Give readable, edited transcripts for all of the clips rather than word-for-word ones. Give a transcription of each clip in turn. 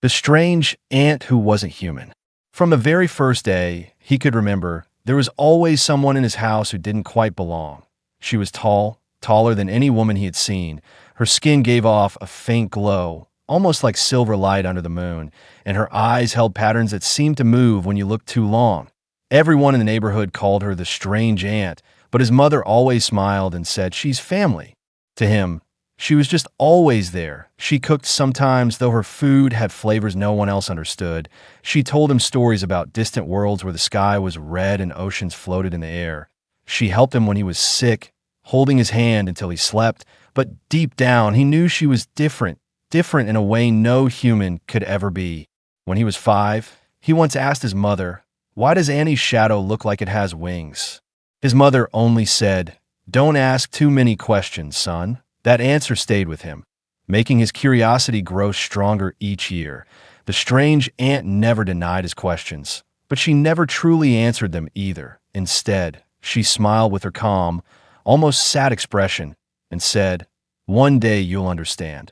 The strange ant who wasn't human. From the very first day, he could remember, there was always someone in his house who didn't quite belong. She was tall, taller than any woman he had seen. Her skin gave off a faint glow, almost like silver light under the moon, and her eyes held patterns that seemed to move when you looked too long. Everyone in the neighborhood called her the strange ant, but his mother always smiled and said, "She's family." To him, she was just always there. She cooked sometimes, though her food had flavors no one else understood. She told him stories about distant worlds where the sky was red and oceans floated in the air. She helped him when he was sick, holding his hand until he slept, but deep down he knew she was different in a way no human could ever be. When he was 5, he once asked his mother, "Why does Annie's shadow look like it has wings?" His mother only said, "Don't ask too many questions, son." That answer stayed with him, making his curiosity grow stronger each year. The strange ant never denied his questions, but she never truly answered them either. Instead, she smiled with her calm, almost sad expression and said, "One day you'll understand."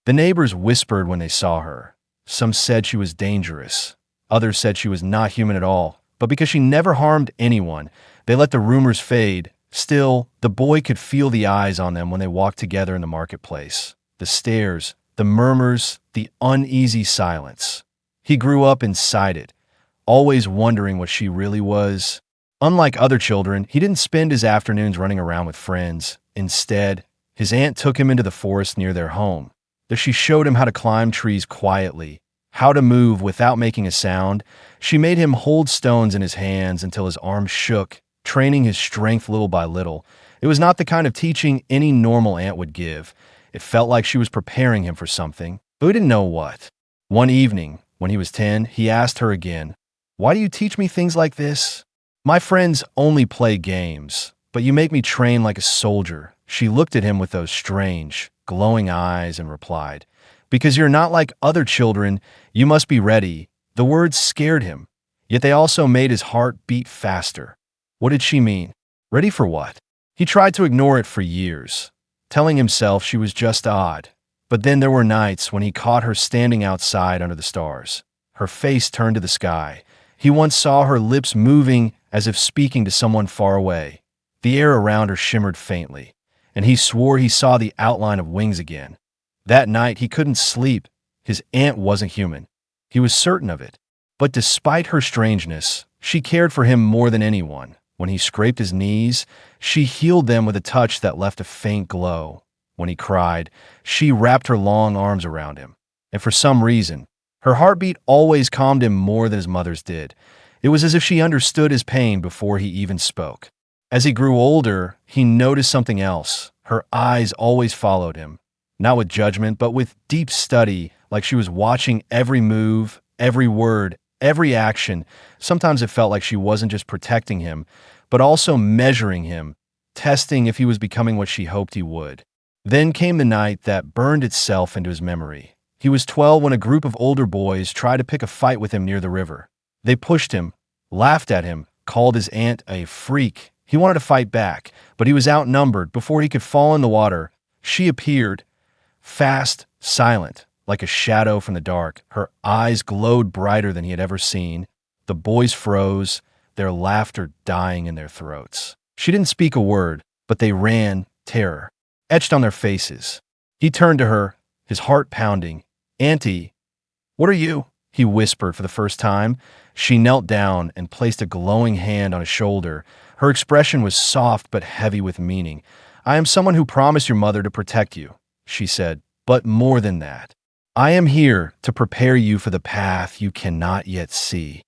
The neighbors whispered when they saw her. Some said she was dangerous. Others said she was not human at all. But because she never harmed anyone, they let the rumors fade. Still, the boy could feel the eyes on them when they walked together in the marketplace. The stares, the murmurs, the uneasy silence. He grew up inside it, always wondering what she really was. Unlike other children, he didn't spend his afternoons running around with friends. Instead, his aunt took him into the forest near their home. There she showed him how to climb trees quietly, how to move without making a sound. She made him hold stones in his hands until his arms shook, training his strength little by little. It was not the kind of teaching any normal aunt would give. It felt like she was preparing him for something, but he didn't know what. One evening, when he was 10, he asked her again, "Why do you teach me things like this?" "My friends only play games, but you make me train like a soldier." She looked at him with those strange, glowing eyes and replied, "Because you're not like other children, you must be ready." The words scared him, yet they also made his heart beat faster. What did she mean? Ready for what? He tried to ignore it for years, telling himself she was just odd. But then there were nights when he caught her standing outside under the stars, her face turned to the sky. He once saw her lips moving as if speaking to someone far away. The air around her shimmered faintly, and he swore he saw the outline of wings again. That night he couldn't sleep. His aunt wasn't human. He was certain of it. But despite her strangeness, she cared for him more than anyone. When he scraped his knees, she healed them with a touch that left a faint glow. When he cried, she wrapped her long arms around him. And for some reason, her heartbeat always calmed him more than his mother's did. It was as if she understood his pain before he even spoke. As he grew older, he noticed something else. Her eyes always followed him, not with judgment, but with deep study, like she was watching every move, every word, every action. Sometimes it felt like she wasn't just protecting him, but also measuring him, testing if he was becoming what she hoped he would. Then came the night that burned itself into his memory. He was 12 when a group of older boys tried to pick a fight with him near the river. They pushed him, laughed at him, called his aunt a freak. He wanted to fight back, but he was outnumbered. Before he could fall in the water, she appeared, fast, silent, like a shadow from the dark. Her eyes glowed brighter than he had ever seen. The boys froze, their laughter dying in their throats. She didn't speak a word, but they ran, terror etched on their faces. He turned to her, his heart pounding. "Auntie, what are you?" he whispered for the first time. She knelt down and placed a glowing hand on his shoulder. Her expression was soft but heavy with meaning. "I am someone who promised your mother to protect you," she said, "but more than that. I am here to prepare you for the path you cannot yet see."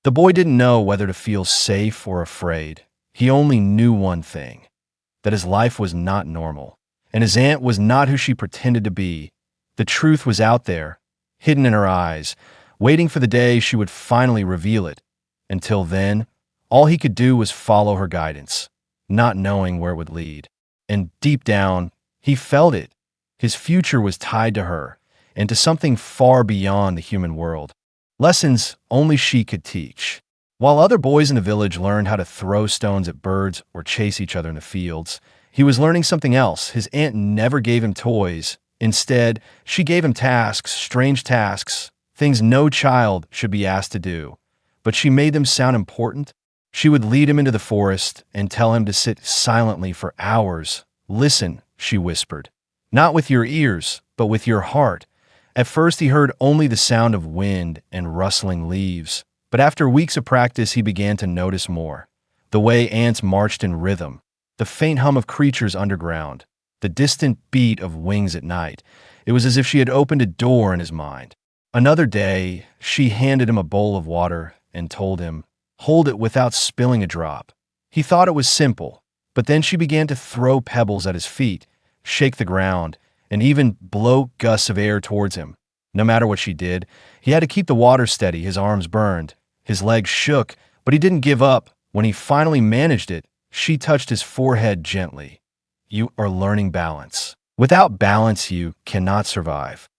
The boy didn't know whether to feel safe or afraid. He only knew one thing, that his life was not normal, and his aunt was not who she pretended to be. The truth was out there, hidden in her eyes, waiting for the day she would finally reveal it. Until then, all he could do was follow her guidance, not knowing where it would lead. And deep down, he felt it. His future was tied to her, and to something far beyond the human world. Lessons only she could teach. While other boys in the village learned how to throw stones at birds or chase each other in the fields, he was learning something else. His aunt never gave him toys. Instead, she gave him tasks, strange tasks, things no child should be asked to do, but she made them sound important. She would lead him into the forest and tell him to sit silently for hours. Listen, she whispered, not with your ears, but with your heart. At first he heard only the sound of wind and rustling leaves, but after weeks of practice he began to notice more. The way ants marched in rhythm, the faint hum of creatures underground, the distant beat of wings at night. It was as if she had opened a door in his mind. Another day, she handed him a bowl of water and told him, hold it without spilling a drop. He thought it was simple, but then she began to throw pebbles at his feet, shake the ground, and even blow gusts of air towards him. No matter what she did, he had to keep the water steady. His arms burned, his legs shook, but he didn't give up. When he finally managed it, she touched his forehead gently. You are learning balance. Without balance, you cannot survive.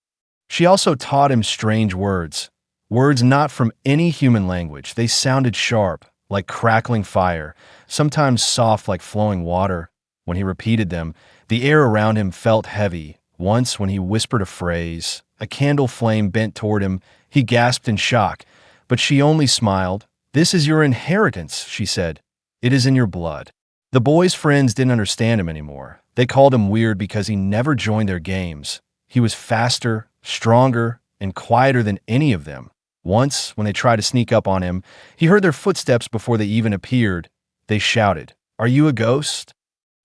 She also taught him strange words, words not from any human language. They sounded sharp, like crackling fire, sometimes soft like flowing water. When he repeated them, the air around him felt heavy. Once, when he whispered a phrase, a candle flame bent toward him. He gasped in shock, but she only smiled. This is your inheritance, she said. It is in your blood. The boy's friends didn't understand him anymore. They called him weird because he never joined their games. He was faster, stronger, and quieter than any of them. Once, when they tried to sneak up on him, he heard their footsteps before they even appeared. They shouted, "Are you a ghost?"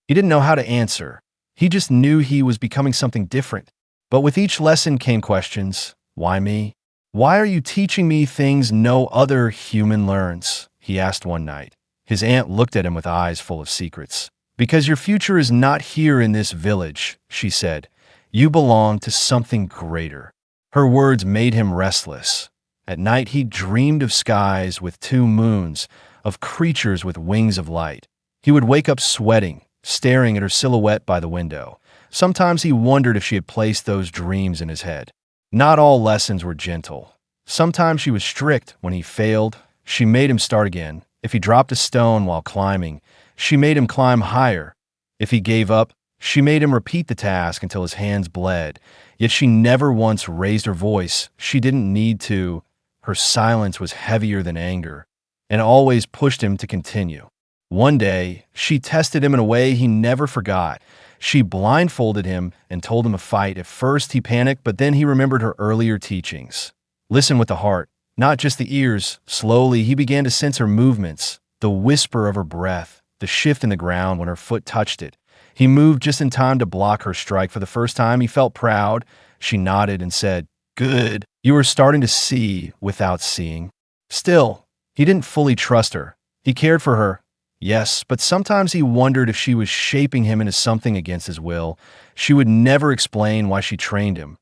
He didn't know how to answer. He just knew he was becoming something different. But with each lesson came questions. Why me? Why are you teaching me things no other human learns? He asked one night. His aunt looked at him with eyes full of secrets. Because your future is not here in this village, she said. You belong to something greater. Her words made him restless. At night he dreamed of skies with 2 moons, of creatures with wings of light. He would wake up sweating, staring at her silhouette by the window. Sometimes he wondered if she had placed those dreams in his head. Not all lessons were gentle. Sometimes she was strict. When he failed, she made him start again. If he dropped a stone while climbing, she made him climb higher. If he gave up, she made him repeat the task until his hands bled. Yet she never once raised her voice. She didn't need to. Her silence was heavier than anger, and always pushed him to continue. One day, she tested him in a way he never forgot. She blindfolded him and told him to fight. At first, he panicked, but then he remembered her earlier teachings. Listen with the heart, not just the ears. Slowly, he began to sense her movements, the whisper of her breath, the shift in the ground when her foot touched it. He moved just in time to block her strike. For the first time, he felt proud. She nodded and said, "Good. You were starting to see without seeing." Still, he didn't fully trust her. He cared for her, yes, but sometimes he wondered if she was shaping him into something against his will. She would never explain why she trained him,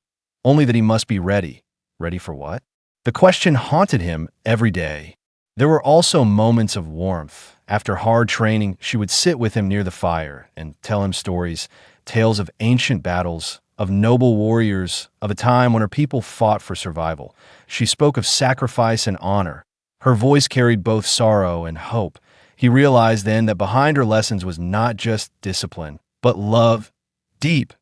only that he must be ready. Ready for what? The question haunted him every day. There were also moments of warmth. After hard training, she would sit with him near the fire and tell him stories, tales of ancient battles, of noble warriors, of a time when her people fought for survival. She spoke of sacrifice and honor. Her voice carried both sorrow and hope. He realized then that behind her lessons was not just discipline, but love, deep,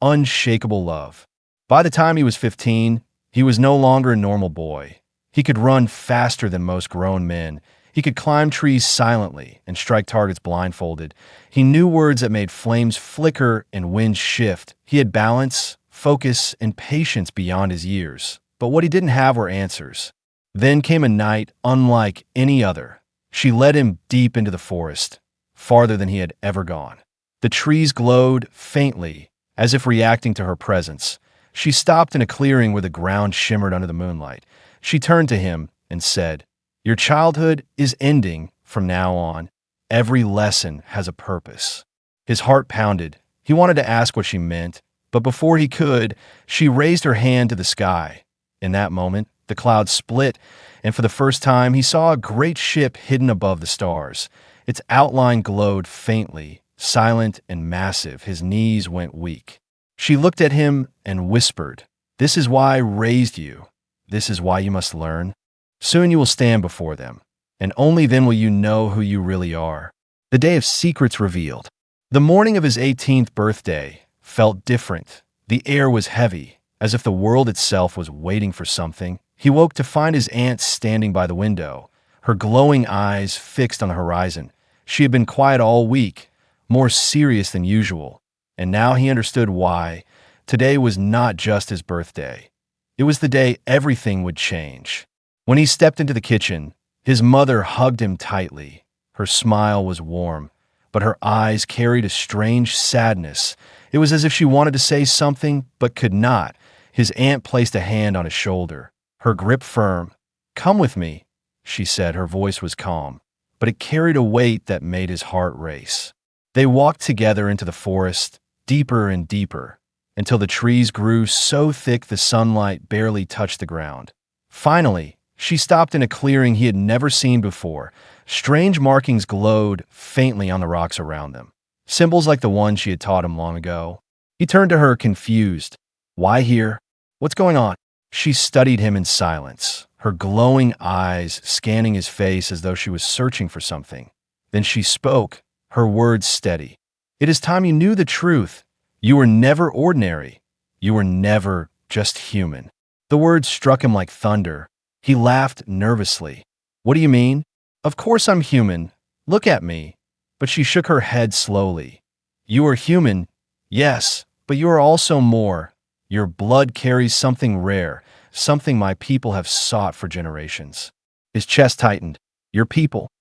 unshakable love. By the time he was 15, he was no longer a normal boy. He could run faster than most grown men. He could climb trees silently and strike targets blindfolded. He knew words that made flames flicker and winds shift. He had balance, focus, and patience beyond his years. But what he didn't have were answers. Then came a night unlike any other. She led him deep into the forest, farther than he had ever gone. The trees glowed faintly, as if reacting to her presence. She stopped in a clearing where the ground shimmered under the moonlight. She turned to him and said, "Your childhood is ending from now on. Every lesson has a purpose." His heart pounded. He wanted to ask what she meant, but before he could, she raised her hand to the sky. In that moment, the clouds split, and for the first time, he saw a great ship hidden above the stars. Its outline glowed faintly, silent and massive. His knees went weak. She looked at him and whispered, "This is why I raised you. This is why you must learn. Soon you will stand before them, and only then will you know who you really are." The day of secrets revealed. The morning of his 18th birthday felt different. The air was heavy, as if the world itself was waiting for something. He woke to find his aunt standing by the window, her glowing eyes fixed on the horizon. She had been quiet all week, more serious than usual, and now he understood why. Today was not just his birthday. It was the day everything would change. When he stepped into the kitchen, his mother hugged him tightly. Her smile was warm, but her eyes carried a strange sadness. It was as if she wanted to say something, but could not. His aunt placed a hand on his shoulder, her grip firm. "Come with me," she said. Her voice was calm, but it carried a weight that made his heart race. They walked together into the forest, deeper and deeper, until the trees grew so thick the sunlight barely touched the ground. Finally, she stopped in a clearing he had never seen before. Strange markings glowed faintly on the rocks around them, symbols like the one she had taught him long ago. He turned to her, confused. "Why here? What's going on?" She studied him in silence, her glowing eyes scanning his face as though she was searching for something. Then she spoke, her words steady. "It is time you knew the truth. You were never ordinary. You were never just human." The words struck him like thunder. He laughed nervously. "What do you mean?" "Of course I'm human. Look at me." But she shook her head slowly. "You are human, yes, but you are also more. Your blood carries something rare, something my people have sought for generations." His chest tightened. "Your people."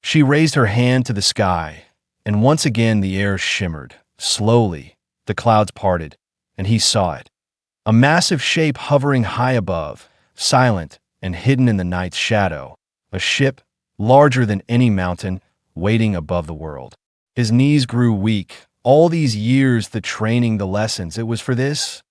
She raised her hand to the sky, and once again the air shimmered. Slowly, the clouds parted, and he saw it. A massive shape hovering high above, silent and hidden in the night's shadow. A ship, larger than any mountain, waiting above the world. His knees grew weak. All these years, the training, the lessons, it was for this?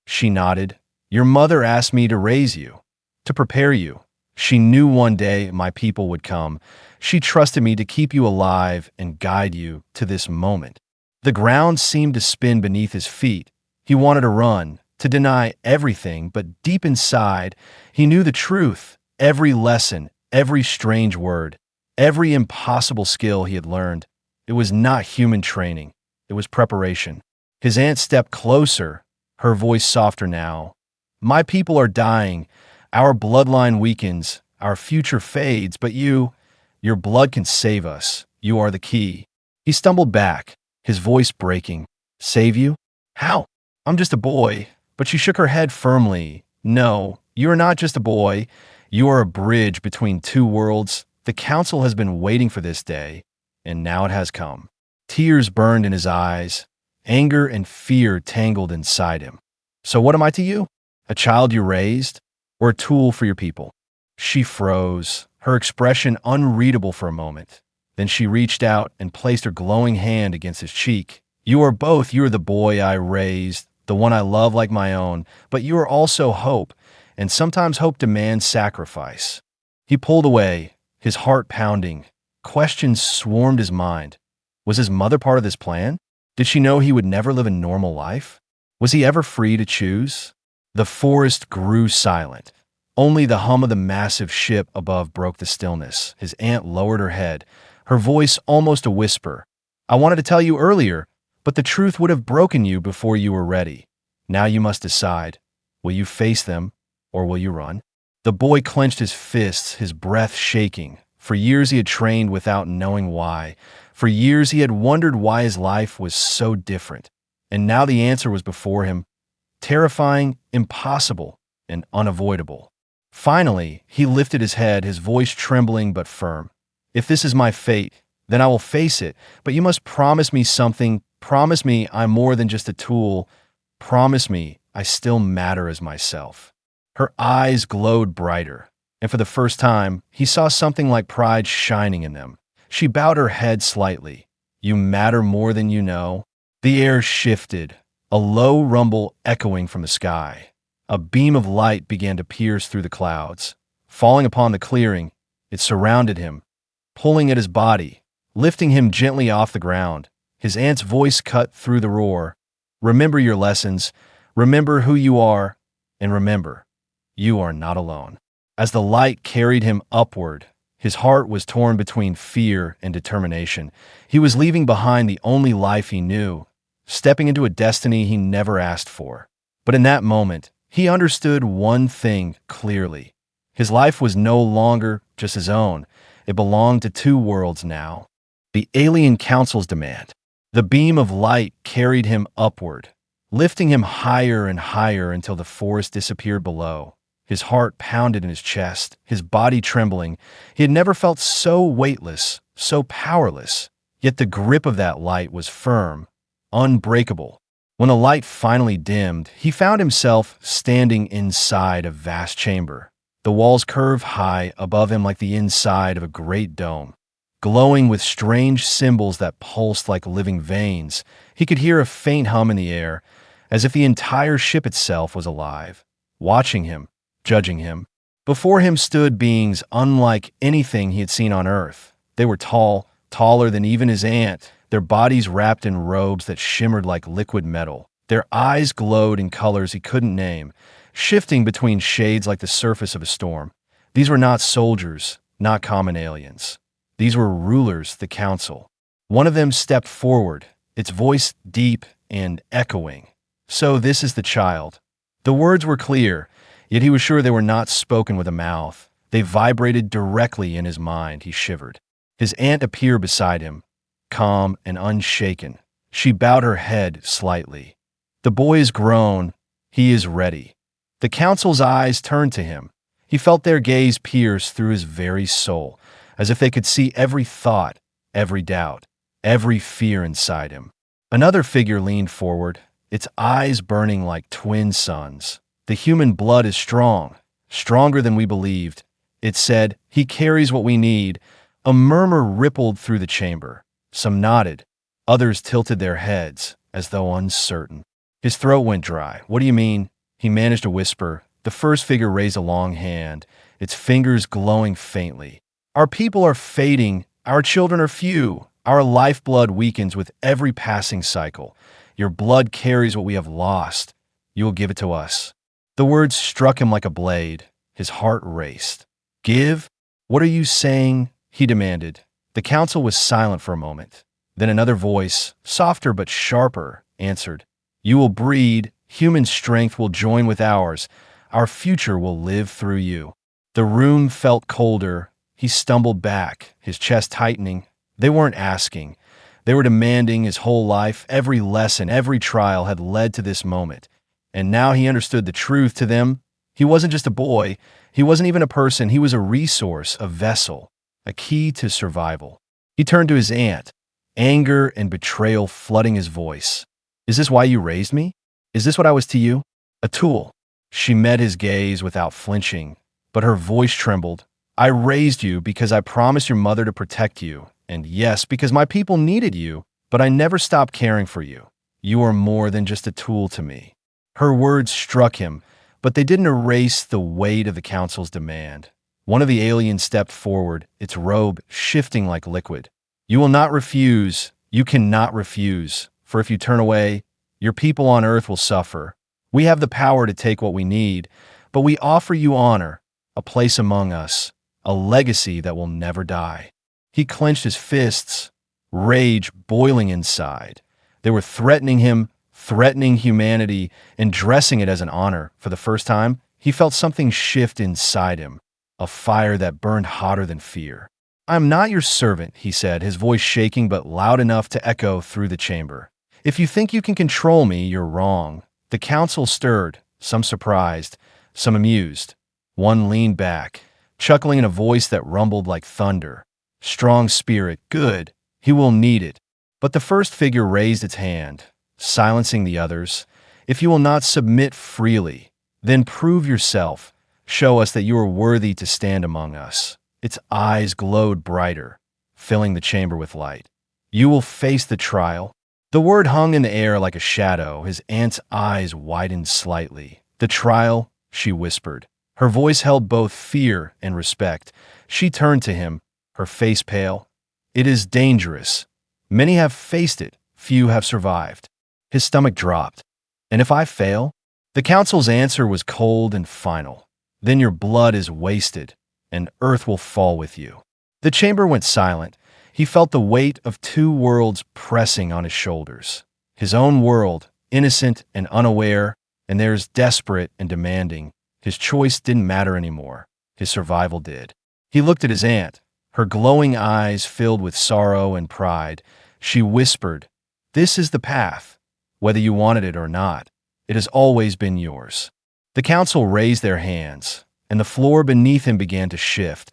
She nodded. "Your mother asked me to raise you, to prepare you. She knew one day my people would come. She trusted me to keep you alive and guide you to this moment." The ground seemed to spin beneath his feet. He wanted to run, to deny everything, but deep inside, he knew the truth. Every lesson, every strange word, every impossible skill he had learned. It was not human training. It was preparation. His aunt stepped closer, her voice softer now. "My people are dying. Our bloodline weakens. Our future fades. But your blood can save us. You are the key." He stumbled back, his voice breaking. "Save you? How? I'm just a boy." But she shook her head firmly. "No, you are not just a boy. You are a bridge between two worlds. The council has been waiting for this day, and now it has come." Tears burned in his eyes. Anger and fear tangled inside him. "So what am I to you? A child you raised? Or a tool for your people?" She froze, her expression unreadable for a moment. Then she reached out and placed her glowing hand against his cheek. "You are both. You are the boy I raised, the one I love like my own, but you are also hope, and sometimes hope demands sacrifice." He pulled away, his heart pounding. Questions swarmed his mind. Was his mother part of this plan? Did she know he would never live a normal life? Was he ever free to choose? The forest grew silent. Only the hum of the massive ship above broke the stillness. His aunt lowered her head, her voice almost a whisper. "I wanted to tell you earlier, but the truth would have broken you before you were ready. Now you must decide. Will you face them, or will you run?" The boy clenched his fists, his breath shaking. For years he had trained without knowing why. For years he had wondered why his life was so different. And now the answer was before him. Terrifying, impossible, and unavoidable. Finally, he lifted his head, his voice trembling but firm. "If this is my fate, then I will face it. But you must promise me something. Promise me I'm more than just a tool. Promise me I still matter as myself." Her eyes glowed brighter, and for the first time, he saw something like pride shining in them. She bowed her head slightly. "You matter more than you know." The air shifted, a low rumble echoing from the sky. A beam of light began to pierce through the clouds. Falling upon the clearing, it surrounded him, pulling at his body, lifting him gently off the ground. His aunt's voice cut through the roar. "Remember your lessons, remember who you are, and remember, you are not alone." As the light carried him upward, his heart was torn between fear and determination. He was leaving behind the only life he knew, stepping into a destiny he never asked for. But in that moment, he understood one thing clearly. His life was no longer just his own. It belonged to two worlds now. The alien council's demand. The beam of light carried him upward, lifting him higher and higher until the forest disappeared below. His heart pounded in his chest, his body trembling. He had never felt so weightless, so powerless. Yet the grip of that light was firm, unbreakable. When the light finally dimmed, he found himself standing inside a vast chamber. The walls curved high above him like the inside of a great dome, glowing with strange symbols that pulsed like living veins. He could hear a faint hum in the air, as if the entire ship itself was alive, watching him, judging him. Before him stood beings unlike anything he had seen on Earth. They were tall, taller than even his aunt, their bodies wrapped in robes that shimmered like liquid metal. Their eyes glowed in colors he couldn't name, shifting between shades like the surface of a storm. These were not soldiers, not common aliens. These were rulers, the council. One of them stepped forward, its voice deep and echoing. "So this is the child." The words were clear, yet he was sure they were not spoken with a mouth. They vibrated directly in his mind. He shivered. His aunt appeared beside him, calm and unshaken. She bowed her head slightly. "The boy is grown. He is ready." The council's eyes turned to him. He felt their gaze pierce through his very soul, as if they could see every thought, every doubt, every fear inside him. Another figure leaned forward, its eyes burning like twin suns. "The human blood is strong, stronger than we believed." It said, "He carries what we need." A murmur rippled through the chamber. Some nodded, others tilted their heads, as though uncertain. His throat went dry. "What do you mean?" He managed to whisper. The first figure raised a long hand, its fingers glowing faintly. "Our people are fading. Our children are few. Our lifeblood weakens with every passing cycle. Your blood carries what we have lost. You will give it to us." The words struck him like a blade. His heart raced. "Give? What are you saying?" he demanded. The council was silent for a moment. Then another voice, softer but sharper, answered. "You will breed. Human strength will join with ours. Our future will live through you." The room felt colder. He stumbled back, his chest tightening. They weren't asking. They were demanding. His whole life, every lesson, every trial had led to this moment. And now he understood the truth. To them, he wasn't just a boy. He wasn't even a person. He was a resource, a vessel, a key to survival. He turned to his aunt, anger and betrayal flooding his voice. "Is this why you raised me? Is this what I was to you? A tool?" She met his gaze without flinching, but her voice trembled. "I raised you because I promised your mother to protect you, and yes, because my people needed you, but I never stopped caring for you. You are more than just a tool to me." Her words struck him, but they didn't erase the weight of the council's demand. One of the aliens stepped forward, its robe shifting like liquid. "You will not refuse. You cannot refuse, for if you turn away, your people on Earth will suffer. We have the power to take what we need, but we offer you honor, a place among us, a legacy that will never die." He clenched his fists, rage boiling inside. They were threatening him, threatening humanity, and dressing it as an honor. For the first time, he felt something shift inside him, a fire that burned hotter than fear. "I am not your servant," he said, his voice shaking but loud enough to echo through the chamber. "If you think you can control me, you're wrong." The council stirred, some surprised, some amused. One leaned back, chuckling in a voice that rumbled like thunder. "Strong spirit, good. He will need it." But the first figure raised its hand, silencing the others. "If you will not submit freely, then prove yourself. Show us that you are worthy to stand among us." Its eyes glowed brighter, filling the chamber with light. "You will face the trial." The word hung in the air like a shadow. His aunt's eyes widened slightly. "The trial," she whispered. Her voice held both fear and respect. She turned to him, her face pale. "It is dangerous. Many have faced it. Few have survived." His stomach dropped. "And if I fail?" The council's answer was cold and final. "Then your blood is wasted, and Earth will fall with you." The chamber went silent. He felt the weight of two worlds pressing on his shoulders. His own world, innocent and unaware, and there's desperate and demanding. His choice didn't matter anymore. His survival did. He looked at his aunt, her glowing eyes filled with sorrow and pride. She whispered, "This is the path. Whether you wanted it or not, it has always been yours." The council raised their hands, and the floor beneath him began to shift,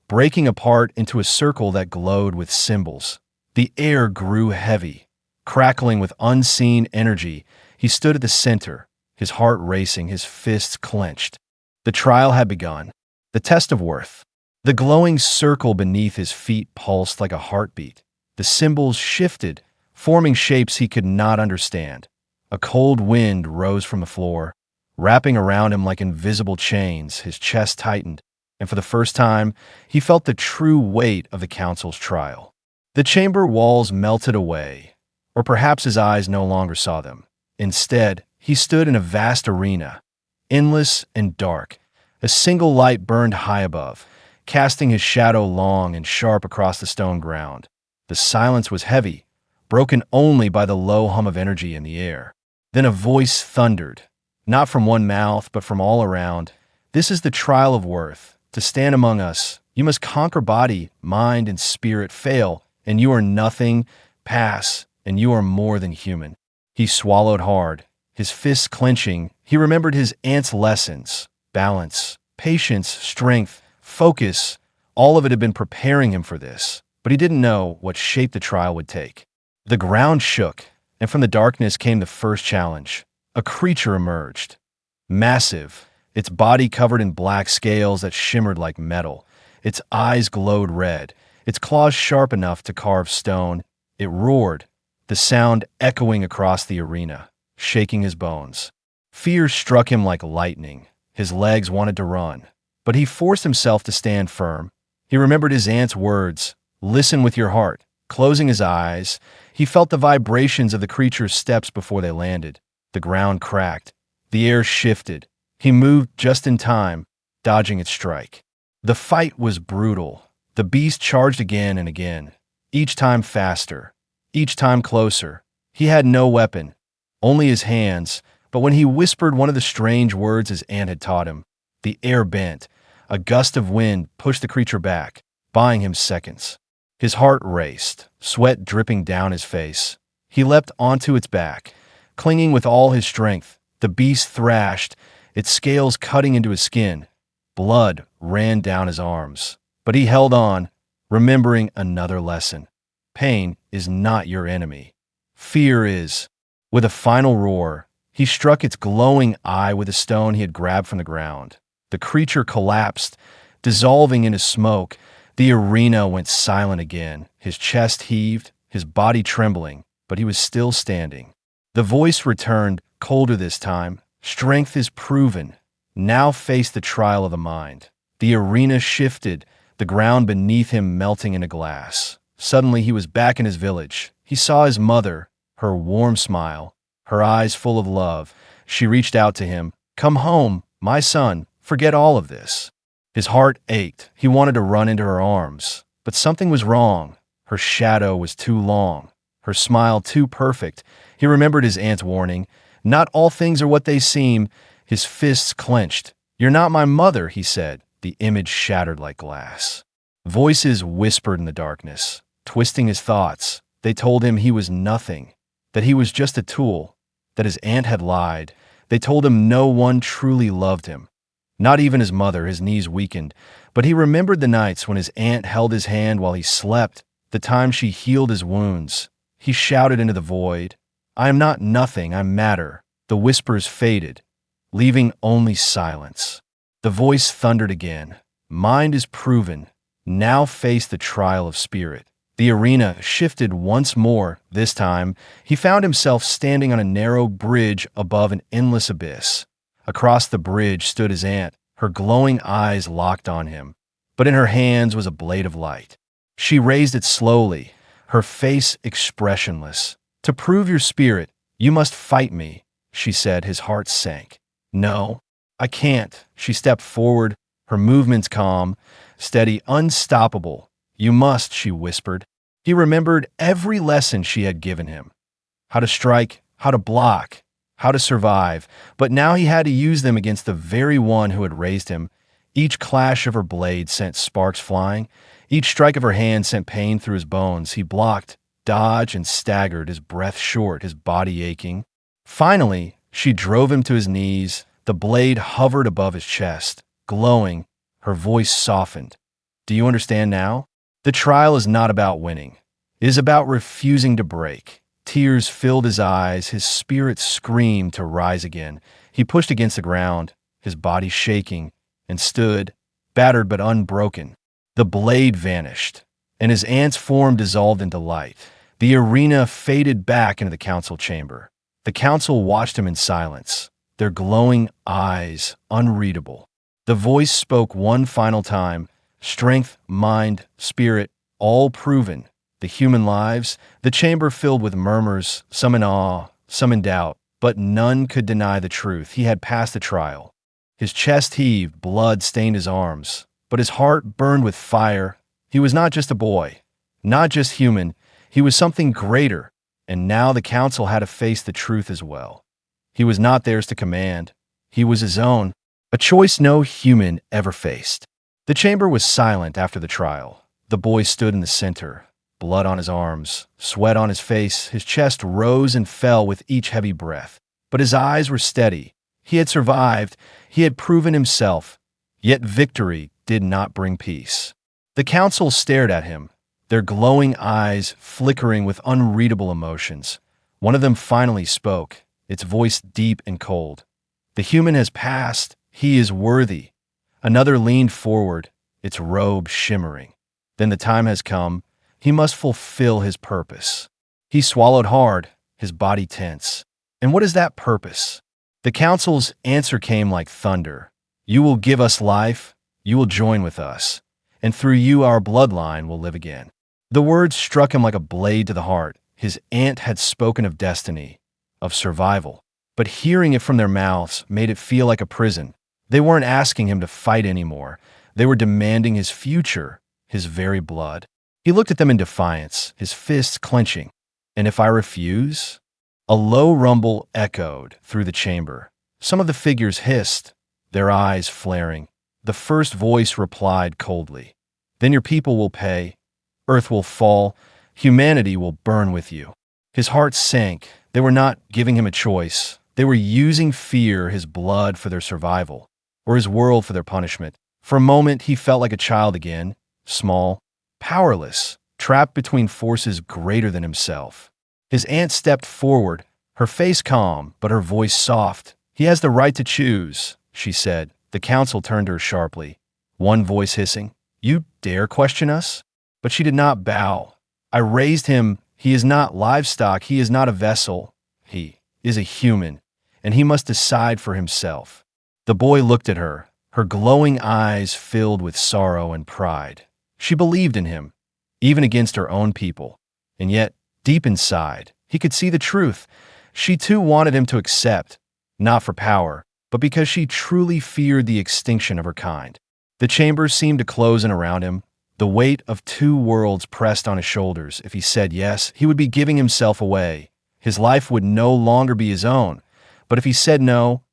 breaking apart into a circle that glowed with symbols. The air grew heavy, crackling with unseen energy. He stood at the center, his heart racing, his fists clenched. The trial had begun, the test of worth. The glowing circle beneath his feet pulsed like a heartbeat. The symbols shifted, forming shapes he could not understand. A cold wind rose from the floor, wrapping around him like invisible chains. His chest tightened, and for the first time, he felt the true weight of the council's trial. The chamber walls melted away, or perhaps his eyes no longer saw them. Instead, he stood in a vast arena, endless and dark. A single light burned high above, casting his shadow long and sharp across the stone ground. The silence was heavy, broken only by the low hum of energy in the air. Then a voice thundered, not from one mouth, but from all around. "This is the trial of worth. To stand among us, you must conquer body, mind, and spirit. Fail, and you are nothing. Pass, and you are more than human." He swallowed hard, his fists clenching. He remembered his aunt's lessons: balance, patience, strength, focus. All of it had been preparing him for this, but he didn't know what shape the trial would take. The ground shook, and from the darkness came the first challenge. A creature emerged, massive, its body covered in black scales that shimmered like metal. Its eyes glowed red, its claws sharp enough to carve stone. It roared, the sound echoing across the arena, shaking his bones. Fear struck him like lightning. His legs wanted to run, but he forced himself to stand firm. He remembered his aunt's words, "Listen with your heart." Closing his eyes, he felt the vibrations of the creature's steps before they landed. The ground cracked. The air shifted. He moved just in time, dodging its strike. The fight was brutal. The beast charged again and again, each time faster, each time closer. He had no weapon, only his hands, but when he whispered one of the strange words his aunt had taught him, the air bent. A gust of wind pushed the creature back, buying him seconds. His heart raced, sweat dripping down his face. He leapt onto its back, clinging with all his strength. The beast thrashed, its scales cutting into his skin. Blood ran down his arms, but he held on, remembering another lesson. Pain is not your enemy. Fear is. With a final roar, he struck its glowing eye with a stone he had grabbed from the ground. The creature collapsed, dissolving into smoke. The arena went silent again. His chest heaved, his body trembling, but he was still standing. The voice returned, colder this time. "Strength is proven. Now face the trial of the mind." The arena shifted, the ground beneath him melting into glass. Suddenly he was back in his village. He saw his mother, her warm smile, her eyes full of love. She reached out to him. "Come home, my son. Forget all of this." His heart ached. He wanted to run into her arms, but something was wrong. Her shadow was too long, her smile too perfect. He remembered his aunt's warning. Not all things are what they seem. His fists clenched. "You're not my mother," he said. The image shattered like glass. Voices whispered in the darkness, twisting his thoughts. They told him he was nothing, that he was just a tool, that his aunt had lied. They told him no one truly loved him. Not even his mother. His knees weakened, but he remembered the nights when his aunt held his hand while he slept, the time she healed his wounds. He shouted into the void, "I am not nothing, I matter." The whispers faded, leaving only silence. The voice thundered again. "Mind is proven. Now face the trial of spirit." The arena shifted once more. This time, he found himself standing on a narrow bridge above an endless abyss. Across the bridge stood his aunt, her glowing eyes locked on him, but in her hands was a blade of light. She raised it slowly, her face expressionless. "To prove your spirit, you must fight me," she said. His heart sank. "No, I can't." She stepped forward, her movements calm, steady, unstoppable. "You must," she whispered. He remembered every lesson she had given him. How to strike, how to block, how to survive, but now he had to use them against the very one who had raised him. Each clash of her blade sent sparks flying. Each strike of her hand sent pain through his bones. He blocked, dodged, and staggered, his breath short, his body aching. Finally, she drove him to his knees. The blade hovered above his chest, glowing. Her voice softened. Do you understand now? The trial is not about winning. It is about refusing to break. Tears filled his eyes. His spirit screamed to rise again. He pushed against the ground, his body shaking, and stood, battered but unbroken. The blade vanished, and his aunt's form dissolved into light. The arena faded back into the council chamber. The council watched him in silence, their glowing eyes unreadable. The voice spoke one final time, strength, mind, spirit, all proven. The human lives, the chamber filled with murmurs, some in awe, some in doubt, but none could deny the truth. He had passed the trial. His chest heaved, blood stained his arms, but his heart burned with fire. He was not just a boy, not just human, he was something greater, and now the council had to face the truth as well. He was not theirs to command. He was his own, a choice no human ever faced. The chamber was silent after the trial. The boy stood in the center, blood on his arms, sweat on his face. His chest rose and fell with each heavy breath, but his eyes were steady. He had survived. He had proven himself. Yet victory did not bring peace. The council stared at him, their glowing eyes flickering with unreadable emotions. One of them finally spoke, its voice deep and cold. The human has passed. He is worthy. Another leaned forward, its robe shimmering. Then the time has come. He must fulfill his purpose. He swallowed hard, his body tense. And what is that purpose? The council's answer came like thunder. You will give us life. You will join with us. And through you our bloodline will live again. The words struck him like a blade to the heart. His aunt had spoken of destiny, of survival. But hearing it from their mouths made it feel like a prison. They weren't asking him to fight anymore. They were demanding his future, his very blood. He looked at them in defiance, his fists clenching. And if I refuse? A low rumble echoed through the chamber. Some of the figures hissed, their eyes flaring. The first voice replied coldly, Then your people will pay. Earth will fall. Humanity will burn with you. His heart sank. They were not giving him a choice. They were using fear, his blood, for their survival, or his world for their punishment. For a moment, he felt like a child again, small, powerless, trapped between forces greater than himself. His aunt stepped forward, her face calm, but her voice soft. He has the right to choose, she said. The council turned to her sharply, one voice hissing, You dare question us? But she did not bow. I raised him. He is not livestock. He is not a vessel. He is a human, and he must decide for himself. The boy looked at her, her glowing eyes filled with sorrow and pride. She believed in him, even against her own people. And yet, deep inside, he could see the truth. She too wanted him to accept, not for power, but because she truly feared the extinction of her kind. The chamber seemed to close in around him. The weight of two worlds pressed on his shoulders. If he said yes, he would be giving himself away. His life would no longer be his own. But if he said no,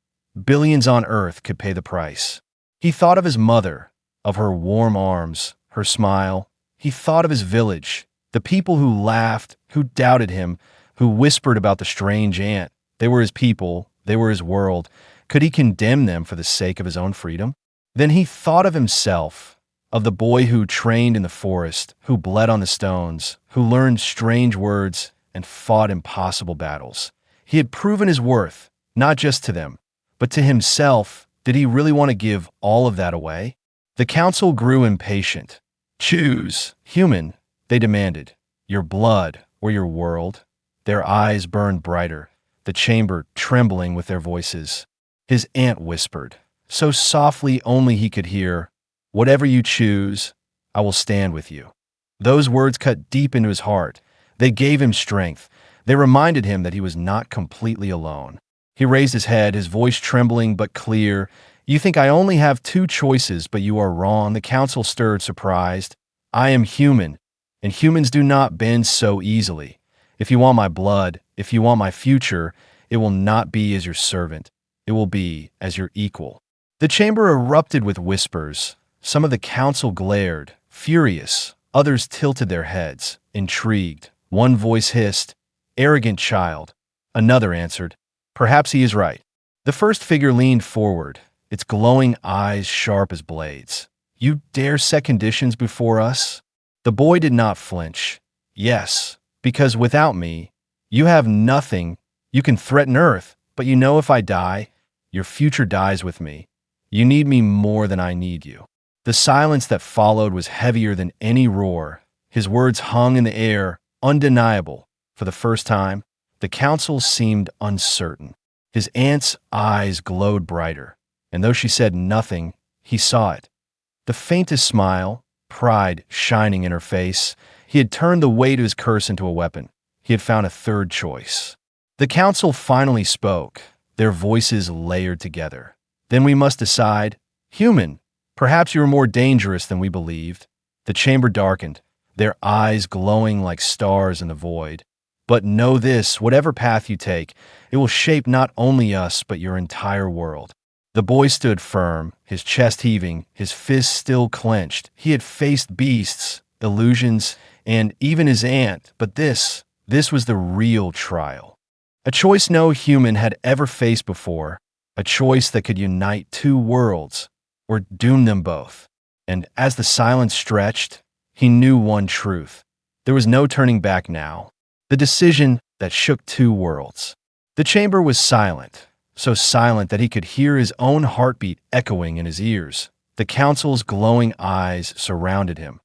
billions on Earth could pay the price. He thought of his mother, of her warm arms, her smile. He thought of his village, the people who laughed, who doubted him, who whispered about the strange aunt. They were his people. They were his world. Could he condemn them for the sake of his own freedom? Then he thought of himself, of the boy who trained in the forest, who bled on the stones, who learned strange words and fought impossible battles. He had proven his worth, not just to them, but to himself. Did he really want to give all of that away? The council grew impatient. Choose, human, they demanded, your blood or your world. Their eyes burned brighter, the chamber trembling with their voices. His aunt whispered, so softly only he could hear, Whatever you choose, I will stand with you. Those words cut deep into his heart. They gave him strength. They reminded him that he was not completely alone. He raised his head, his voice trembling but clear. You think I only have two choices, but you are wrong. The council stirred, surprised. I am human, and humans do not bend so easily. If you want my blood, if you want my future, It will not be as your servant. It will be as your equal." The chamber erupted with whispers. Some of the council glared, furious. Others tilted their heads, intrigued. One voice hissed, "Arrogant child." Another answered, "Perhaps he is right." The first figure leaned forward, its glowing eyes sharp as blades. "You dare set conditions before us?" The boy did not flinch. "Yes, because without me, you have nothing. You can threaten Earth, but you know if I die, your future dies with me. You need me more than I need you." The silence that followed was heavier than any roar. His words hung in the air, undeniable. For the first time, the council seemed uncertain. His aunt's eyes glowed brighter, and though she said nothing, he saw it. The faintest smile, pride shining in her face. He had turned the weight of his curse into a weapon. He had found a third choice. The council finally spoke, their voices layered together. "Then we must decide. Human, perhaps you are more dangerous than we believed." The chamber darkened, their eyes glowing like stars in the void. "But know this, whatever path you take, it will shape not only us, but your entire world." The boy stood firm, his chest heaving, his fists still clenched. He had faced beasts, illusions, and even his aunt, but this was the real trial. A choice no human had ever faced before, a choice that could unite two worlds, or doom them both. And as the silence stretched, he knew one truth. There was no turning back now. The decision that shook two worlds. The chamber was silent, so silent that he could hear his own heartbeat echoing in his ears. The council's glowing eyes surrounded him,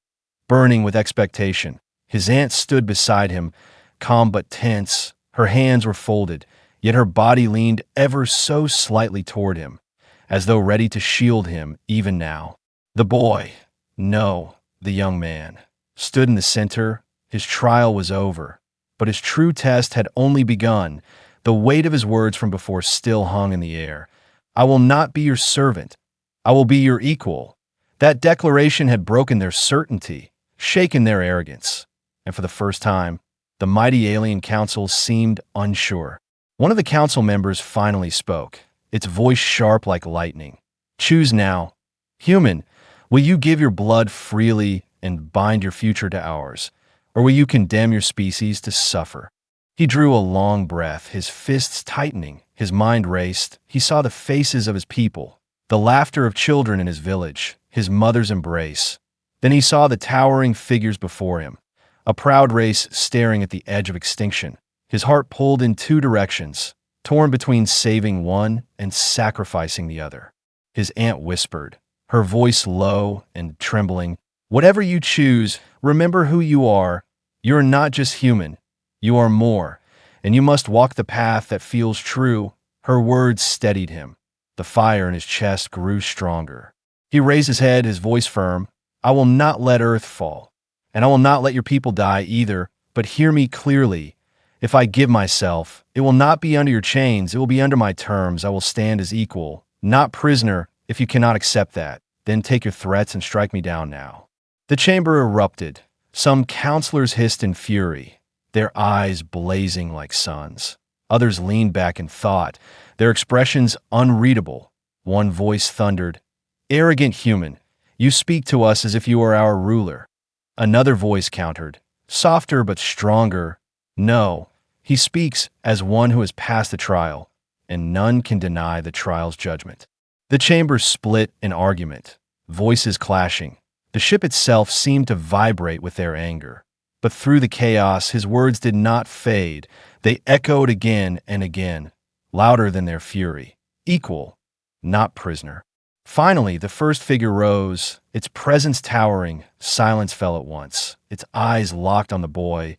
burning with expectation. His aunt stood beside him, calm but tense. Her hands were folded, yet her body leaned ever so slightly toward him, as though ready to shield him even now. The boy, no, the young man, stood in the center. His trial was over, but his true test had only begun. The weight of his words from before still hung in the air. "I will not be your servant. I will be your equal." That declaration had broken their certainty, shaken their arrogance, and for the first time, the mighty alien council seemed unsure. One of the council members finally spoke, its voice sharp like lightning. "Choose now. Human, will you give your blood freely and bind your future to ours, or will you condemn your species to suffer?" He drew a long breath, his fists tightening, his mind raced. He saw the faces of his people, the laughter of children in his village, his mother's embrace. Then he saw the towering figures before him, a proud race staring at the edge of extinction. His heart pulled in two directions, torn between saving one and sacrificing the other. His aunt whispered, her voice low and trembling, "Whatever you choose, remember who you are. You are not just human. You are more, and you must walk the path that feels true." Her words steadied him. The fire in his chest grew stronger. He raised his head, his voice firm. "I will not let Earth fall, and I will not let your people die either, but hear me clearly. If I give myself, it will not be under your chains, it will be under my terms. I will stand as equal, not prisoner. If you cannot accept that, then take your threats and strike me down now." The chamber erupted. Some counselors hissed in fury, their eyes blazing like suns. Others leaned back in thought, their expressions unreadable. One voice thundered, "Arrogant human, you speak to us as if you are our ruler." Another voice countered, softer but stronger, "No, he speaks as one who has passed the trial, and none can deny the trial's judgment." The chamber split in argument, voices clashing. The ship itself seemed to vibrate with their anger. But through the chaos, his words did not fade. They echoed again and again, louder than their fury. Equal, not prisoner. Finally, the first figure rose, its presence towering. Silence fell at once, its eyes locked on the boy,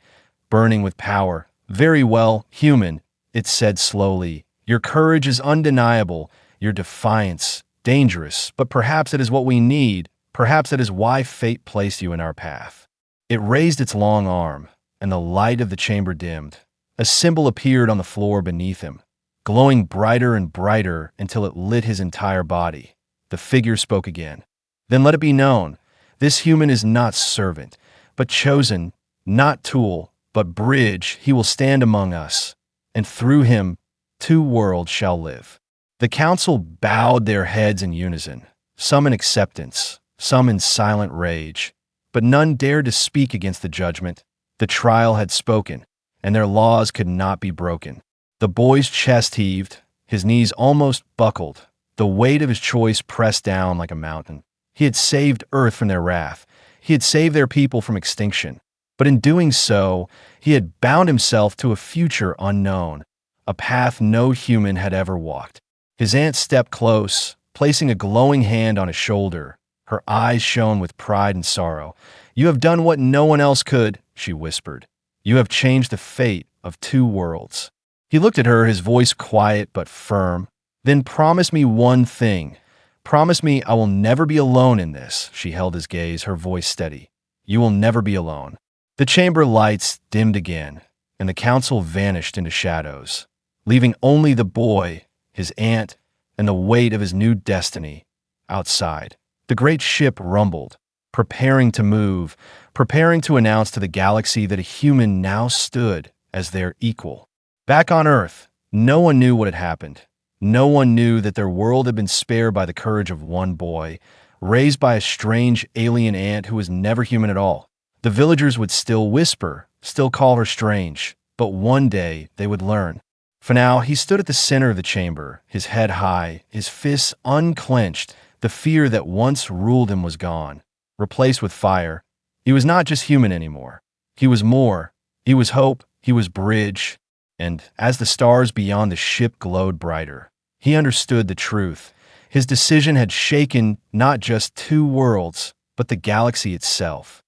burning with power. "Very well, human," it said slowly. "Your courage is undeniable, your defiance dangerous, but perhaps it is what we need. Perhaps that is why fate placed you in our path." It raised its long arm, and the light of the chamber dimmed. A symbol appeared on the floor beneath him, glowing brighter and brighter until it lit his entire body. The figure spoke again. "Then let it be known, this human is not servant, but chosen, not tool, but bridge. He will stand among us, and through him, 2 worlds shall live. The council bowed their heads in unison, some in acceptance, some in silent rage, but none dared to speak against the judgment. The trial had spoken, and their laws could not be broken. The boy's chest heaved, his knees almost buckled, the weight of his choice pressed down like a mountain. He had saved Earth from their wrath. He had saved their people from extinction. But in doing so, he had bound himself to a future unknown, a path no human had ever walked. His aunt stepped close, placing a glowing hand on his shoulder. Her eyes shone with pride and sorrow. "You have done what no one else could," she whispered. "You have changed the fate of 2 worlds." He looked at her, his voice quiet but firm. "Then promise me one thing. Promise me I will never be alone in this." She held his gaze, her voice steady. "You will never be alone." The chamber lights dimmed again, and the council vanished into shadows, leaving only the boy, his aunt, and the weight of his new destiny outside. The great ship rumbled, preparing to move, preparing to announce to the galaxy that a human now stood as their equal. Back on Earth, no one knew what had happened. No one knew that their world had been spared by the courage of one boy, raised by a strange alien aunt who was never human at all. The villagers would still whisper, still call her strange, but one day they would learn. For now, he stood at the center of the chamber, his head high, his fists unclenched. The fear that once ruled him was gone, replaced with fire. He was not just human anymore. He was more. He was hope. He was bridge. And as the stars beyond the ship glowed brighter, he understood the truth. His decision had shaken not just 2 worlds, but the galaxy itself.